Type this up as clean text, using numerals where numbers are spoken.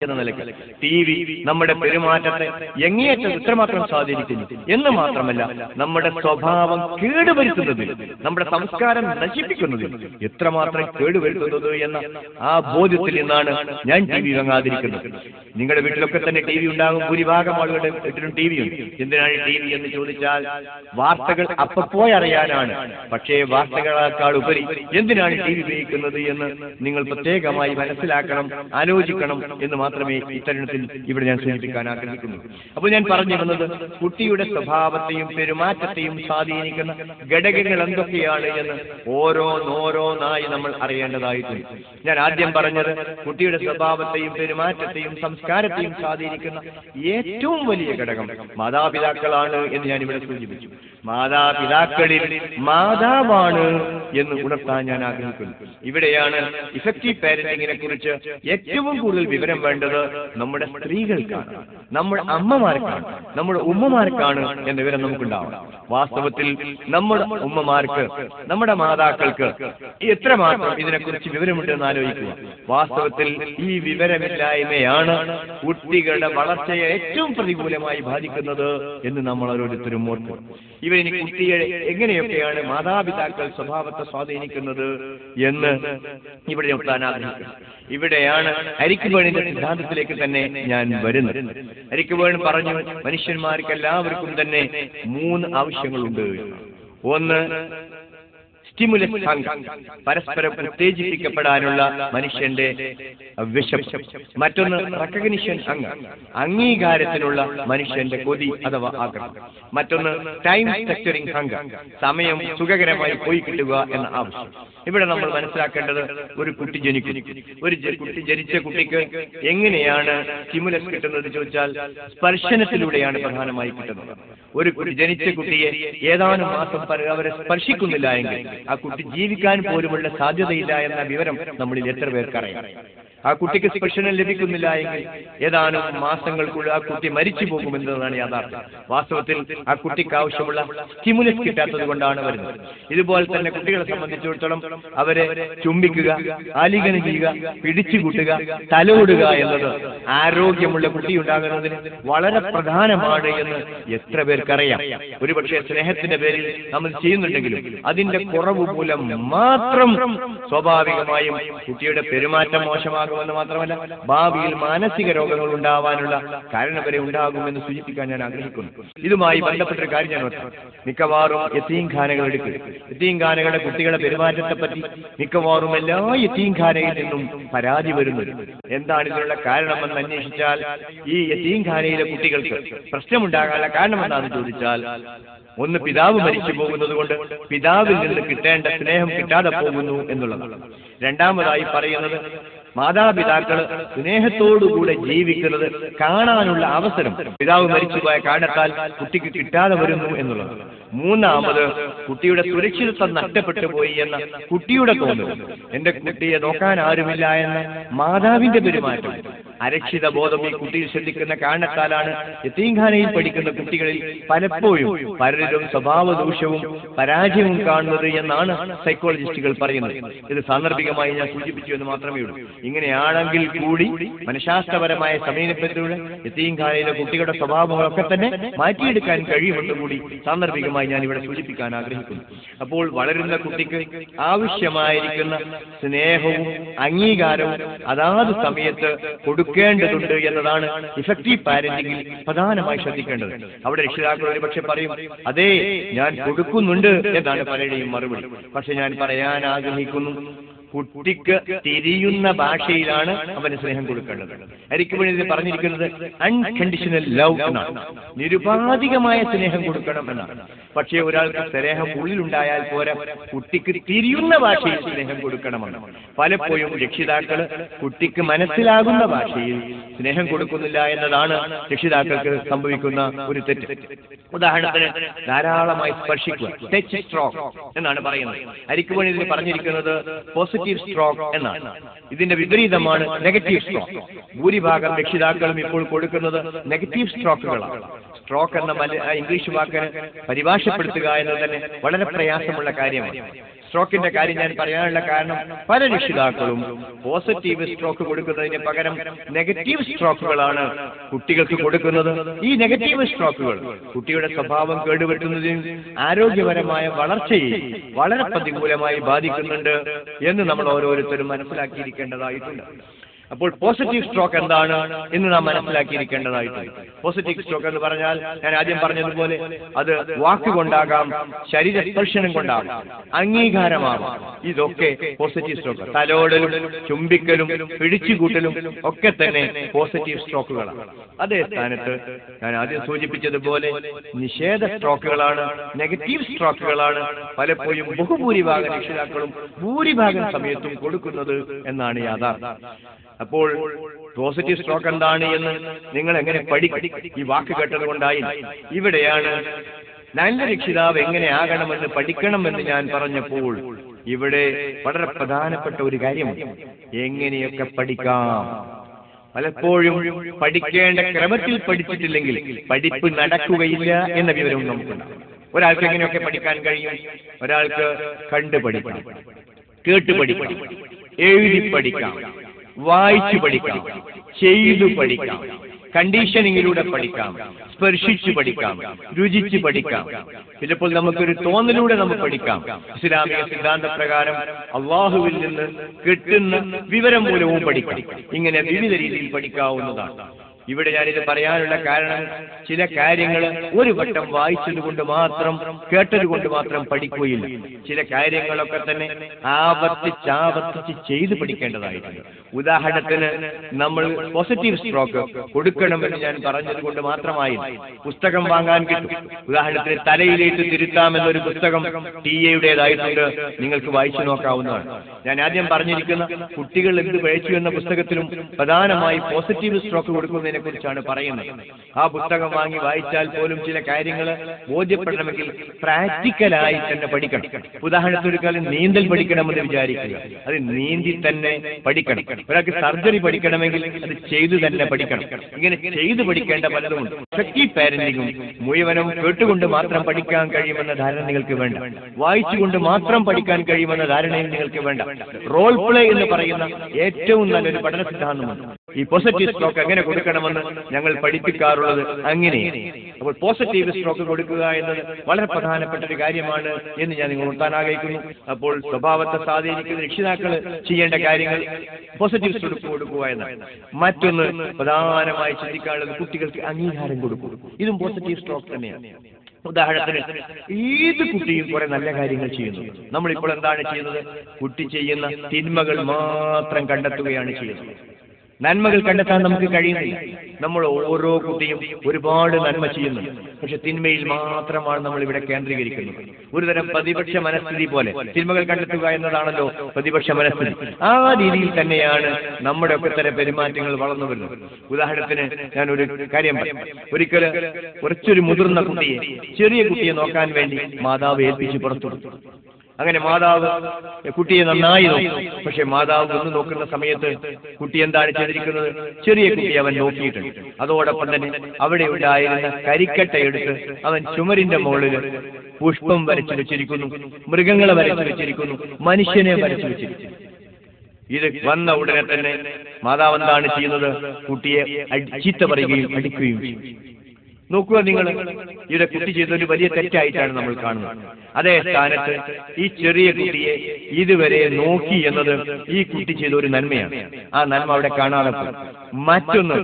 എന്ന നിലയ്ക്ക് T V നമ്മുടെ പെരുമാറ്റത്തെ എങ്ങേയറ്റം ഇത്രമാത്രം സ്വാധീനിക്കുന്നു എന്ന് മാത്രമല്ല നമ്മുടെ സ്വഭാവം കേടുവരുത്തുന്നതിൽ, നമ്മുടെ സംസ്കാരം നശിപ്പിക്കുന്നതിൽ എത്രമാത്രം കേടുവരുത്തുന്നത് എന്ന ആ ബോധ്യത്തിൽ നിന്നാണ് ഞാൻ ടി വി വാങ്ങാതിരിക്കുന്നത്. നിങ്ങളുടെ വീട്ടിലൊക്കെ തന്നെ ടി വി ഉണ്ടാകും, ഭൂരിഭാഗം ആളുകളുടെ വീട്ടിലും ടി വി ഉണ്ട്. എന്തിനാണ് ടി വി എന്ന് ചോദിച്ചാൽ വാർത്തകൾ അപ്പപ്പോയി അറിയാനാണ്. പക്ഷേ വാർത്തകളേക്കാൾ ഉപരി എന്തിനാണ് ടി വി ഉപയോഗിക്കുന്നത് എന്ന് നിങ്ങൾ പ്രത്യേകമായി മനസ്സിലാക്കണം, ആലോചിക്കണം എന്ന് മാത്രമേ ഇത്തരണത്തിൽ ഇവിടെ ഞാൻ സൂചിപ്പിക്കാൻ ആഗ്രഹിക്കുന്നു. അപ്പോൾ ഞാൻ പറഞ്ഞു വന്നത് കുട്ടിയുടെ സ്വഭാവത്തെയും പെരുമാറ്റത്തെയും സ്വാധീനിക്കുന്ന ഘടകങ്ങൾ എന്തൊക്കെയാണ് എന്ന് ഓരോന്നായി നമ്മൾ അറിയേണ്ടതായിട്ടുണ്ട്. ഞാൻ ആദ്യം പറഞ്ഞത് കുട്ടിയുടെ സ്വഭാവത്തെയും പെരുമാറ്റത്തെയും സംസ്കാരത്തെയും സ്വാധീനിക്കുന്ന ഏറ്റവും വലിയ ഘടകം മാതാപിതാക്കളാണ് എന്ന് ഞാൻ ഇവിടെ സൂചിപ്പിച്ചു. മാതാപിതാക്കളിൽ മാതാവാണ് എന്ന് ഉണർത്താൻ ഞാൻ ആഗ്രഹിക്കുന്നു. ഇവിടെയാണ് ഇഫക്റ്റീവ് പാരന്റിങ്ങിനെ കുറിച്ച് ഏറ്റവും കൂടുതൽ വിവരം വേണ്ടത് നമ്മുടെ സ്ത്രീകൾക്കാണ്, നമ്മുടെ അമ്മമാർക്കാണ്, നമ്മുടെ ഉമ്മമാർക്കാണ് എന്ന വിവരം നമുക്കുണ്ടാവണം. വാസ്തവത്തിൽ നമ്മുടെ ഉമ്മമാർക്ക്, നമ്മുടെ മാതാക്കൾക്ക് എത്രമാത്രം ഇതിനെക്കുറിച്ച് വിവരമുണ്ടെന്ന് ആലോചിക്കുക. വാസ്തവത്തിൽ ഈ വിവരമില്ലായ്മയാണ് കുട്ടികളുടെ വളർച്ചയെ ഏറ്റവും പ്രതികൂലമായി ബാധിക്കുന്നത് എന്ന് നമ്മൾ ഓരോരുത്തരും ഓർക്കും. ഇവരിനി കുട്ടിയെ എങ്ങനെയൊക്കെയാണ് മാതാപിതാക്കൾ സ്വഭാവത്തെ സ്വാധീനിക്കുന്നത് എന്ന് ഇവിടെ നോക്കാൻ ആഗ്രഹിക്കുന്നു. ഇവിടെയാണ് എരിക് ബേണിന്റെ സിദ്ധാന്തത്തിലേക്ക് തന്നെ ഞാൻ വരുന്നത്. എരിക് ബേൺ പറഞ്ഞു, മനുഷ്യന്മാർക്ക് എല്ലാവർക്കും തന്നെ 3 ആവശ്യങ്ങളുണ്ട്. ഒന്ന് സ്റ്റിമുലസ് ഹങ്കർ, പരസ്പരം ഉത്തേജിപ്പിക്കപ്പെടാനുള്ള മനുഷ്യന്റെ വിശപ്പ്. മറ്റൊന്ന് റെക്കഗ്നിഷൻ ഹങ്കർ, അംഗീകാരത്തിനുള്ള മനുഷ്യന്റെ കൊതി അഥവാ ആഗ്രഹം. മറ്റൊന്ന് ടൈം സ്ട്രക്ചറിംഗ് ഹങ്കർ, സമയം സുഖകരമായി പോയി കിട്ടുക എന്ന ആവശ്യം. ഇവിടെ നമ്മൾ മനസ്സിലാക്കേണ്ടത്, ഒരു കുട്ടി ജനിക്കും. കുട്ടി ജനിച്ച കുട്ടിക്ക് എങ്ങനെയാണ് സ്റ്റിമുലസ് കിട്ടുന്നത് ചോദിച്ചാൽ സ്പർശനത്തിലൂടെയാണ് പ്രധാനമായി കിട്ടുന്നത്. ഒരു കുട്ടി ജനിച്ച കുട്ടിയെ ഏതാനും മാസം അവരെ സ്പർശിക്കുന്നില്ല എങ്കിൽ ആ കുട്ടി ജീവിക്കാൻ പോലുമുള്ള സാധ്യതയില്ല എന്ന വിവരം നമ്മളിൽ എത്ര പേർക്കറിയാം. ആ കുട്ടിക്ക് സ്പർശനം ലഭിക്കുന്നില്ല എങ്കിൽ ഏതാനും മാസങ്ങൾക്കുള്ളിൽ ആ കുട്ടി മരിച്ചു പോകുമെന്നതാണ് യാഥാർത്ഥ്യം. വാസ്തവത്തിൽ ആ കുട്ടിക്ക് ആവശ്യമുള്ള സ്റ്റിമുലസ് കിട്ടാത്തത് കൊണ്ടാണ് വരുന്നത്. ഇതുപോലെ തന്നെ കുട്ടികളെ സംബന്ധിച്ചിടത്തോളം അവരെ ചുംബിക്കുക, ആലിംഗനം ചെയ്യുക, പിടിച്ചുകൂട്ടുക, തലോടുക എന്നത് ആരോഗ്യമുള്ള കുട്ടി ഉണ്ടാകുന്നതിന് വളരെ പ്രധാനമാണ് എന്ന് എത്ര പേർക്കറിയാം. ഒരുപക്ഷെ സ്നേഹത്തിന്റെ പേരിൽ നമ്മൾ ചെയ്യുന്നുണ്ടെങ്കിലും അതിന്റെ കുറവ് മൂലം മാത്രം സ്വാഭാവികമായും കുട്ടിയുടെ പെരുമാറ്റം മോശമാകുമെന്ന് മാത്രമല്ല ഭാവിയിൽ മാനസിക രോഗങ്ങൾ ഉണ്ടാവാനുള്ള കാരണം വരെ ഉണ്ടാകുമെന്ന് സൂചിപ്പിക്കാൻ ഞാൻ ആഗ്രഹിക്കുന്നു. ഇതുമായി ബന്ധപ്പെട്ടൊരു കാര്യം ഞാൻ ഓർക്കാം. മിക്കവാറും യതീംഖാനകൾ എടുക്കുക. യതീംഖാനകളുടെ കുട്ടികളുടെ പെരുമാറ്റത്തെ പറ്റി മിക്കവാറും എല്ലാ യതീംഖാനയിൽ നിന്നും പരാതി വരുന്നത്. എന്താണ് ഇതിനുള്ള കാരണമെന്ന് അന്വേഷിച്ചാൽ ഈ യതീംഖാനയിലെ കുട്ടികൾക്ക് പ്രശ്നമുണ്ടാകാനുള്ള കാരണമെന്താണെന്ന് ചോദിച്ചാൽ, ഒന്ന് പിതാവ് മരിച്ചു പോകുന്നത് കൊണ്ട് പിതാവിൽ നിന്ന് കിട്ടേണ്ട സ്നേഹം കിട്ടാതെ പോകുന്നു എന്നുള്ളതാണ്. രണ്ടാമതായി പറയുന്നത്, മാതാപിതാക്കൾ സ്നേഹത്തോടുകൂടെ ജീവിക്കുന്നത് കാണാനുള്ള അവസരം പിതാവ് മരിച്ചുപോയ കാരണത്താൽ കുട്ടിക്ക് കിട്ടാതെ വരുന്നു എന്നുള്ളത്. മൂന്നാമത്, കുട്ടിയുടെ സുരക്ഷിതത്വം നഷ്ടപ്പെട്ടു പോയി എന്ന കുട്ടിയുടെ തോന്നൽ, എന്റെ കുട്ടിയെ നോക്കാൻ ആരുമില്ല എന്ന മാതാവിന്റെ പെരുമാറ്റം, അരക്ഷിത ബോധം ഈ കുട്ടിയിൽ ശ്രദ്ധിക്കുന്ന കാരണത്താലാണ് യതീംഖാനയിൽ പഠിക്കുന്ന കുട്ടികളിൽ പലപ്പോഴും പലരും സ്വഭാവ ദൂഷ്യവും പരാജയവും കാണുന്നത് എന്നാണ് സൈക്കോളജിസ്റ്റുകൾ പറയുന്നത്. ഇത് സാന്ദർഭികമായി ഞാൻ സൂചിപ്പിച്ചു എന്ന് മാത്രമേ ഉള്ളൂ. ഇങ്ങനെയാണെങ്കിൽ കൂടി മനഃശാസ്ത്രപരമായ സമീപനത്തിലൂടെ യതീംഖാനയിലെ കുട്ടികളുടെ സ്വഭാവങ്ങളൊക്കെ തന്നെ മാറ്റിയെടുക്കാൻ കഴിയുമെന്ന് കൂടി സാന്ദർഭികമായി ഞാൻ ഇവിടെ സൂചിപ്പിക്കാൻ ആഗ്രഹിക്കുന്നു. അപ്പോൾ വളരുന്ന കുട്ടിക്ക് ആവശ്യമായിരിക്കുന്ന സ്നേഹവും അംഗീകാരവും അതാത് സമയത്ത് കൊടുക്കേണ്ടതുണ്ട് എന്നതാണ് ഇഫക്റ്റീവ് പാരന്റിംഗിൽ പ്രധാനമായി ശ്രദ്ധിക്കേണ്ടത്. അവിടെ രക്ഷിതാക്കൾ ഒരുപക്ഷെ പറയും, അതേ ഞാൻ കൊടുക്കുന്നുണ്ട് എന്നാണ് പലരുടെയും മറുപടി. പക്ഷെ ഞാൻ പറയാൻ ആഗ്രഹിക്കുന്നു, കുട്ടിക്ക് തിരിയുന്ന ഭാഷയിലാണ് അവന് സ്നേഹം കൊടുക്കേണ്ടത്. എരിക് ബേൺ ഇതിൽ പറഞ്ഞിരിക്കുന്നത് അൺകണ്ടീഷണൽ ലവ് എന്നാണ്, നിരുപാധികമായ സ്നേഹം കൊടുക്കണം എന്നാണ്. പക്ഷേ ഒരാൾക്ക് സ്നേഹം ഉള്ളിലുണ്ടായാൽ പോരാ, കുട്ടിക്ക് തിരിയുന്ന ഭാഷയിൽ സ്നേഹം കൊടുക്കണമെന്ന്. പലപ്പോഴും രക്ഷിതാക്കൾ കുട്ടിക്ക് മനസ്സിലാകുന്ന ഭാഷയിൽ സ്നേഹം കൊടുക്കുന്നില്ല എന്നതാണ് രക്ഷിതാക്കൾക്ക് സംഭവിക്കുന്ന ഒരു തെറ്റ്. ഉദാഹരണത്തിന്, ധാരാളമായി സ്പർശിക്കുക, ടച്ച് സ്ട്രോക്ക് എന്നാണ് പറയുന്നത്. എരിക് ബേൺ ഇതിൽ പറഞ്ഞിരിക്കുന്നത് പോസിറ്റീവ് സ്ട്രോക്ക് എന്നാണ്. ഇതിന്റെ വിപരീതമാണ് നെഗറ്റീവ് സ്ട്രോക്ക്. ഭൂരിഭാഗം രക്ഷിതാക്കളും ഇപ്പോൾ കൊടുക്കുന്നത് നെഗറ്റീവ് സ്ട്രോക്കുകളാണ്. സ്ട്രോക്ക് എന്ന ഇംഗ്ലീഷ് വാക്കിന് പരിഭാഷപ്പെടുത്തുക എന്നത് തന്നെ വളരെ പ്രയാസമുള്ള കാര്യമാണ്. സ്ട്രോക്കിന്റെ കാര്യം ഞാൻ പറയാനുള്ള കാരണം പല രക്ഷിതാക്കളും പോസിറ്റീവ് സ്ട്രോക്ക് കൊടുക്കുന്നതിന് പകരം നെഗറ്റീവ് സ്ട്രോക്കുകളാണ് കുട്ടികൾക്ക് കൊടുക്കുന്നത്. ഈ നെഗറ്റീവ് സ്ട്രോക്കുകൾ കുട്ടിയുടെ സ്വഭാവം കേടുവരുത്തുന്നതിനും ആരോഗ്യപരമായ വളർച്ചയെ വളരെ പ്രതികൂലമായി ബാധിക്കുന്നുണ്ട് എന്ന് നമ്മൾ ഓരോരുത്തരും മനസ്സിലാക്കിയിരിക്കേണ്ടതായിട്ടുണ്ട്. അപ്പോൾ പോസിറ്റീവ് സ്ട്രോക്ക് എന്താണ് എന്ന് നാം മനസ്സിലാക്കിയിരിക്കേണ്ടതായിട്ടുണ്ട്. പോസിറ്റീവ് സ്ട്രോക്ക് എന്ന് പറഞ്ഞാൽ ഞാൻ ആദ്യം പറഞ്ഞതുപോലെ അത് വാക്കുകൊണ്ടാകാം, ശരീരസ്പർശനം കൊണ്ടാകാം, അംഗീകാരമാകാം. ഇതൊക്കെ പോസിറ്റീവ് സ്ട്രോക്ക്. തലോടലും ചുംബിക്കലും പിടിച്ചുകൂട്ടലും ഒക്കെ തന്നെ പോസിറ്റീവ് സ്ട്രോക്കുകളാണ്. അതേ സ്ഥാനത്ത് ഞാൻ ആദ്യം സൂചിപ്പിച്ചതുപോലെ നിഷേധ സ്ട്രോക്കുകളാണ്, നെഗറ്റീവ് സ്ട്രോക്കുകളാണ് പലപ്പോഴും ബഹുഭൂരിഭാഗം രക്ഷിതാക്കളും ഭൂരിഭാഗം സമയത്തും കൊടുക്കുന്നത് എന്നാണ് യാഥാർത്ഥ്യം. അപ്പോൾ പോസിറ്റീവ് സ്ട്രോക്ക് എന്താണ് എന്ന് നിങ്ങൾ എങ്ങനെ പഠിക്കും? ഈ വാക്ക് കേട്ടതുകൊണ്ടായി ഇവിടെയാണ് നല്ല രക്ഷിതാവ് എങ്ങനെ ആകണമെന്ന് പഠിക്കണമെന്ന് ഞാൻ പറഞ്ഞപ്പോൾ ഇവിടെ വളരെ പ്രധാനപ്പെട്ട ഒരു കാര്യമുണ്ട്. എങ്ങനെയൊക്കെ പഠിക്കാം. പലപ്പോഴും പഠിക്കേണ്ട ക്രമത്തിൽ പഠിച്ചിട്ടില്ലെങ്കിൽ പഠിപ്പ് നടക്കുകയില്ല എന്ന വിവരവും നമുക്കുണ്ടാകും. ഒരാൾക്ക് എങ്ങനെയൊക്കെ പഠിക്കാൻ കഴിയും? ഒരാൾക്ക് കണ്ടു പഠിക്കാം, കേട്ട് പഠിക്കാം, എഴുതി പഠിക്കാം, വായിച്ചു പഠിക്കാം, ചെയ്തു പഠിക്കാം, കണ്ടീഷനിങ്ങിലൂടെ പഠിക്കാം, സ്പർശിച്ചു പഠിക്കാം, രുചിച്ച് പഠിക്കാം, ചിലപ്പോൾ നമുക്കൊരു തോന്നലൂടെ നമുക്ക് പഠിക്കാം. ഇസ്ലാമിക സിദ്ധാന്തപ്രകാരം അള്ളാഹുവിൽ നിന്ന് കിട്ടുന്ന വിവരം മൂലവും പഠിക്കാം. ഇങ്ങനെ വിവിധ രീതിയിൽ പഠിക്കാവുന്നതാണ്. ഇവിടെ ഞാനിത് പറയാനുള്ള കാരണം ചില കാര്യങ്ങൾ ഒരു വട്ടം വായിച്ചതുകൊണ്ട് മാത്രം കേട്ടതുകൊണ്ട് മാത്രം പഠിക്കുകയില്ല. ചില കാര്യങ്ങളൊക്കെ തന്നെ ആവർത്തിച്ച് ചെയ്ത് പഠിക്കേണ്ടതായിട്ടുണ്ട്. ഉദാഹരണത്തിന് നമ്മൾ പോസിറ്റീവ് സ്ട്രോക്ക് കൊടുക്കണമെന്ന് ഞാൻ പറഞ്ഞത് കൊണ്ട് മാത്രമായി പുസ്തകം വാങ്ങാൻ കിട്ടും. ഉദാഹരണത്തിന് തലയിലേക്ക് തിരുത്താമെന്നൊരു പുസ്തകം ടിഎയുടേതായിട്ടുണ്ട്, നിങ്ങൾക്ക് വായിച്ചു നോക്കാവുന്നതാണ്. ഞാൻ ആദ്യം പറഞ്ഞിരിക്കുന്ന കുട്ടികൾ എന്ത് കഴിച്ചു എന്ന പുസ്തകത്തിലും പ്രധാനമായി പോസിറ്റീവ് സ്ട്രോക്ക് കൊടുക്കുന്നതിനെ കുറിച്ചാണ് പറയുന്നത്. ആ പുസ്തകം വാങ്ങി വായിച്ചാൽ പോലും ചില കാര്യങ്ങൾ ബോധ്യപ്പെടണമെങ്കിൽ പ്രാക്ടിക്കലായി തന്നെ പഠിക്കണം. ഉദാഹരണത്തിന് ഒരു കാലം നീന്തൽ പഠിക്കണമെന്ന് വിചാരിക്കുക, അത് നീന്തി തന്നെ പഠിക്കണം. ഒരാൾക്ക് സർജറി പഠിക്കണമെങ്കിൽ അത് ചെയ്തു തന്നെ പഠിക്കണം. ഇങ്ങനെ ചെയ്തു പഠിക്കേണ്ട പലതുമുണ്ട്. എഫക്റ്റീവ് പാരന്റിങ്ങും മുഴുവനും കേട്ടുകൊണ്ട് മാത്രം പഠിക്കാൻ കഴിയുമെന്ന ധാരണ നിങ്ങൾക്ക് വേണ്ട. വായിച്ചുകൊണ്ട് മാത്രം പഠിക്കാൻ കഴിയുമെന്ന ധാരണയും നിങ്ങൾക്ക് വേണ്ട. റോൾ പ്ലേ എന്ന് പറയുന്ന ഏറ്റവും നല്ലൊരു പഠന സിദ്ധാന്തമുണ്ട്. ഈ പോസിറ്റീവ് സ്ട്രോക്ക് എങ്ങനെ കൊടുക്കണമെന്ന് ഞങ്ങൾ പഠിപ്പിക്കാറുള്ളത് അങ്ങനെയാണ്. അപ്പോൾ പോസിറ്റീവ് സ്ട്രോക്ക് കൊടുക്കുക എന്നത് വളരെ പ്രധാനപ്പെട്ട ഒരു കാര്യമാണ് എന്ന് ഞാൻ നിങ്ങൾ ഓർത്താൻ ആഗ്രഹിക്കുന്നു. അപ്പോൾ സ്വഭാവത്തെ സ്വാധീനിക്കുന്ന രക്ഷിതാക്കൾ ചെയ്യേണ്ട കാര്യങ്ങൾ പോസിറ്റീവ് സ്ട്രോക്ക് കൊടുക്കുക എന്നാണ്. മറ്റൊന്ന് പ്രധാനമായി ചിന്തിക്കാനുള്ളത് കുട്ടികൾക്ക് അംഗീകാരം കൊടുക്കുക. ഇതും പോസിറ്റീവ് സ്ട്രോക്ക് തന്നെയാണ്. ഉദാഹരണത്തിന് ഏത് കുട്ടിയും കുറെ നല്ല കാര്യങ്ങൾ ചെയ്യുന്നു. നമ്മളിപ്പോൾ എന്താണ് ചെയ്യുന്നത്? കുട്ടി ചെയ്യുന്ന തിന്മകൾ മാത്രം കണ്ടെത്തുകയാണ് ചെയ്യുന്നത്. നന്മകൾ കണ്ടെത്താൻ നമുക്ക് കഴിയുന്നില്ല. നമ്മൾ ഓരോ കുട്ടിയും ഒരുപാട് നന്മ ചെയ്യുന്നു, പക്ഷെ തിന്മയിൽ മാത്രമാണ് നമ്മൾ ഇവിടെ കേന്ദ്രീകരിക്കുന്നത്. ഒരുതരം പ്രതിപക്ഷ മനസ്ഥിതി പോലെ തിന്മകൾ കണ്ടെത്തുക എന്നതാണല്ലോ പ്രതിപക്ഷ മനസ്ഥിതി. ആ രീതിയിൽ തന്നെയാണ് നമ്മുടെ ഒക്കെ തരം പെരുമാറ്റങ്ങൾ വളർന്നു വരുന്നത്. ഉദാഹരണത്തിന് ഞാൻ ഒരു കാര്യം പറയാം. ഒരിക്കല് കുറച്ചൊരു മുതിർന്ന കുട്ടിയെ, ചെറിയ കുട്ടിയെ നോക്കാൻ വേണ്ടി മാതാവ് ഏൽപ്പിച്ച് പുറത്തുവിട്ടു. അങ്ങനെ മാതാവ് കുട്ടിയെ നന്നായി നോക്കും. പക്ഷെ മാതാവ് ഒന്ന് നോക്കുന്ന സമയത്ത് കുട്ടി എന്താണ് ചെയ്തിരിക്കുന്നത്? ചെറിയ കുട്ടി അവൻ നോക്കിയിട്ടുണ്ട്. അതോടൊപ്പം തന്നെ അവിടെ ഉണ്ടായിരുന്ന കരിക്കട്ട എടുത്ത് അവൻ ചുമരിന്റെ മുകളിൽ പുഷ്പം വരച്ചു വെച്ചിരിക്കുന്നു, മൃഗങ്ങളെ വരച്ചു വെച്ചിരിക്കുന്നു, മനുഷ്യനെ വരച്ചു വെച്ചിരിക്കുന്നു. ഇത് വന്ന ഉടനെ തന്നെ മാതാവ് എന്താണ് ചെയ്യുന്നത്? കുട്ടിയെ ചീത്ത പറയുകയും അടിക്കുകയും ചെയ്യും. നോക്കുക, നിങ്ങൾ ഇവിടെ കുട്ടി ചെയ്തൊരു വലിയ തെറ്റായിട്ടാണ് നമ്മൾ കാണുന്നത്. അതേ സ്ഥാനത്ത് ഈ ചെറിയ കുട്ടിയെ ഇതുവരെ നോക്കി എന്നത് ഈ കുട്ടി ചെയ്ത ഒരു നന്മയാണ്. ആ നന്മ അവിടെ കാണാതെ പോയി. മറ്റൊന്ന്,